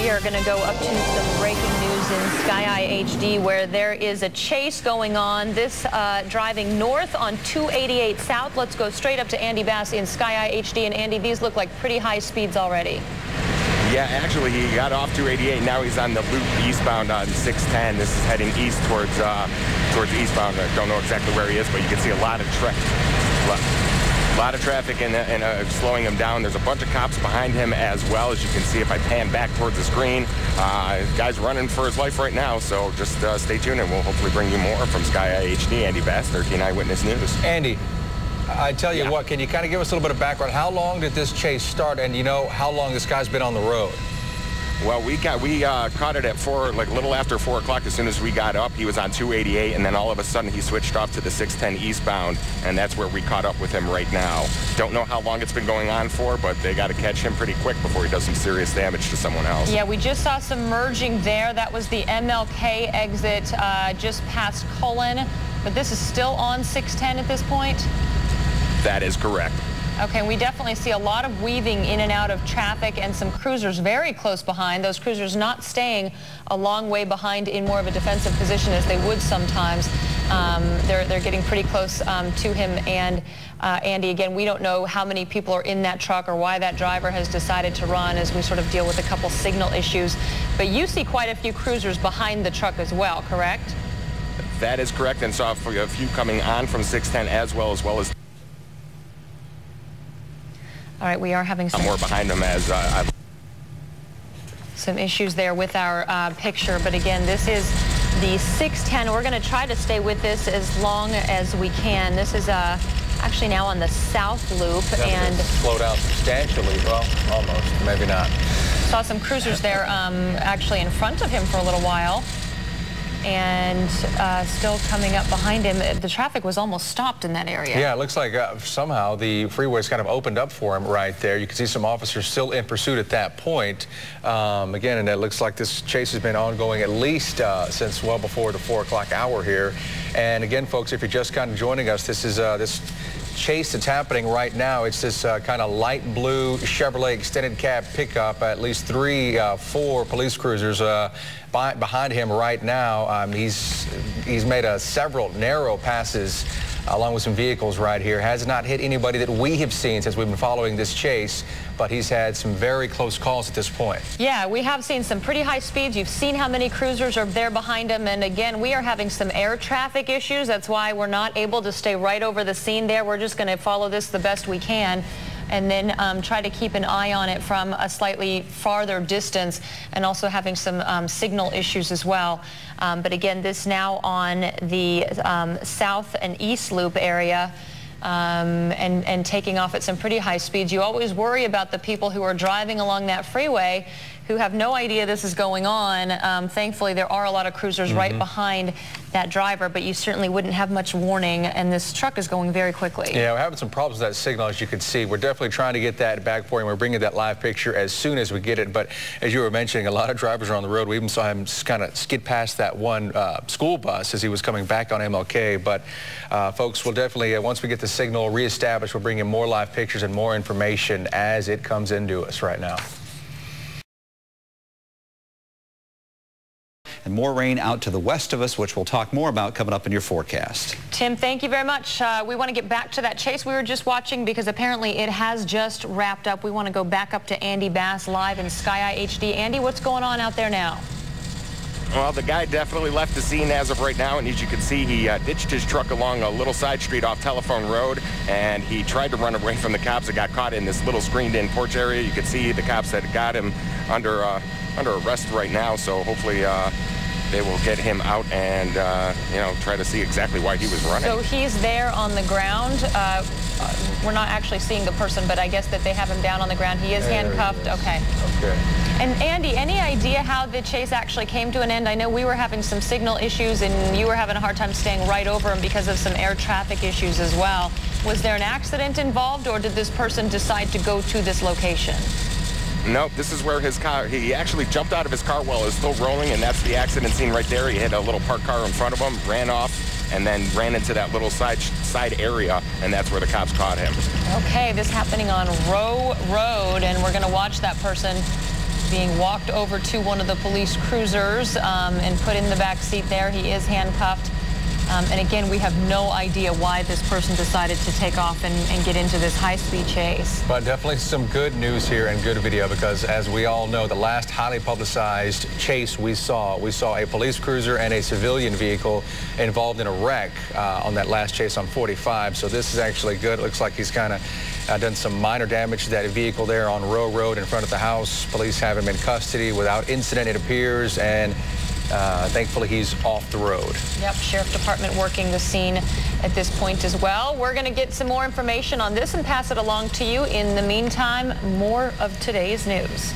We are going to go up to some breaking news in Sky Eye HD where there is a chase going on. This driving north on 288 South. Let's go straight up to Andy Bass in Sky Eye HD. And Andy, these look like pretty high speeds already. Yeah, actually, he got off 288. Now he's on the loop eastbound on 610. This is heading east towards eastbound. I don't know exactly where he is, but you can see a lot of traffic and slowing him down. There's a bunch of cops behind him as well, as you can see if I pan back towards the screen. Guy's running for his life right now, so just stay tuned and we'll hopefully bring you more from Sky Eye HD. Andy Bass, 13 Eyewitness News. Andy, I tell you what, can you kind of give us a little bit of background? How long did this chase start, and you know how long this guy's been on the road? Well, we caught it at like a little after 4 o'clock. As soon as we got up, he was on 288, and then all of a sudden he switched off to the 610 eastbound, and that's where we caught up with him right now. Don't know how long it's been going on for, but they got to catch him pretty quick before he does some serious damage to someone else. Yeah, we just saw some merging there. That was the MLK exit just past Cullen, but this is still on 610 at this point? That is correct. Okay, we definitely see a lot of weaving in and out of traffic and some cruisers very close behind. Those cruisers not staying a long way behind in more of a defensive position as they would sometimes. They're getting pretty close to him. And Andy, again, we don't know how many people are in that truck or why that driver has decided to run as we sort of deal with a couple signal issues. But you see quite a few cruisers behind the truck as well, correct? That is correct, and saw a few coming on from 610 as well as all right, we are having some more behind them as some issues there with our picture. But again, this is the 610. We're going to try to stay with this as long as we can. This is actually now on the south loop and slowed down substantially. Well, almost, maybe not. Saw some cruisers there actually in front of him for a little while. And still coming up behind him. The traffic was almost stopped in that area. Yeah, it looks like somehow the freeway's kind of opened up for him right there. You can see some officers still in pursuit at that point. Again, and it looks like this chase has been ongoing at least since well before the 4 o'clock hour here. And again, folks, if you're just kind of joining us, this is this chase that's happening right now. It's this kind of light blue Chevrolet extended cab pickup. At least 4 police cruisers behind him right now. He's made several narrow passes along with some vehicles right here. Has not hit anybody that we have seen since we've been following this chase, but he's had some very close calls at this point. Yeah, we have seen some pretty high speeds. You've seen how many cruisers are there behind him. And again, we are having some air traffic issues. That's why we're not able to stay right over the scene there. We're just going to follow this the best we can and then try to keep an eye on it from a slightly farther distance, and also having some signal issues as well. But again, this now on the south and east loop area. And taking off at some pretty high speeds. You always worry about the people who are driving along that freeway who have no idea this is going on. Thankfully, there are a lot of cruisers right behind that driver, but you certainly wouldn't have much warning, and this truck is going very quickly. Yeah, we're having some problems with that signal, as you can see. We're definitely trying to get that back for you. We're bringing that live picture as soon as we get it, but as you were mentioning, a lot of drivers are on the road. We even saw him kind of skid past that one school bus as he was coming back on MLK, but folks, we'll definitely, once we get the signal reestablished, we'll bring you more live pictures and more information as it comes into us right now. And more rain out to the west of us, which we'll talk more about coming up in your forecast. Tim, thank you very much. We want to get back to that chase we were just watching because apparently it has just wrapped up. We want to go back up to Andy Bass live in Sky Eye HD. Andy, what's going on out there now? Well, the guy definitely left the scene as of right now, and as you can see, he ditched his truck along a little side street off Telephone Road, and he tried to run away from the cops that got caught in this little screened-in porch area. You can see the cops that got him under arrest right now, so hopefully they will get him out and, you know, try to see exactly why he was running. So he's there on the ground. We're not actually seeing the person, but I guess that they have him down on the ground. He is handcuffed. Okay. Okay. And Andy, any idea how the chase actually came to an end? I know we were having some signal issues and you were having a hard time staying right over him because of some air traffic issues as well. Was there an accident involved, or did this person decide to go to this location? Nope, this is where his car, he actually jumped out of his car while it was still rolling, and that's the accident scene right there. He hit a little parked car in front of him, ran off, and then ran into that little side area, and that's where the cops caught him. Okay, this happening on Row Road, and we're going to watch that person being walked over to one of the police cruisers and put in the back seat there. He is handcuffed. And again, we have no idea why this person decided to take off and get into this high-speed chase. But definitely some good news here and good video, because as we all know, the last highly publicized chase we saw a police cruiser and a civilian vehicle involved in a wreck on that last chase on 45. So this is actually good. It looks like he's kind of done some minor damage to that vehicle there on Row Road in front of the house. Police have him in custody without incident, it appears, and thankfully he's off the road. Yep, Sheriff Department working the scene at this point as well. We're going to get some more information on this and pass it along to you. In the meantime, more of today's news.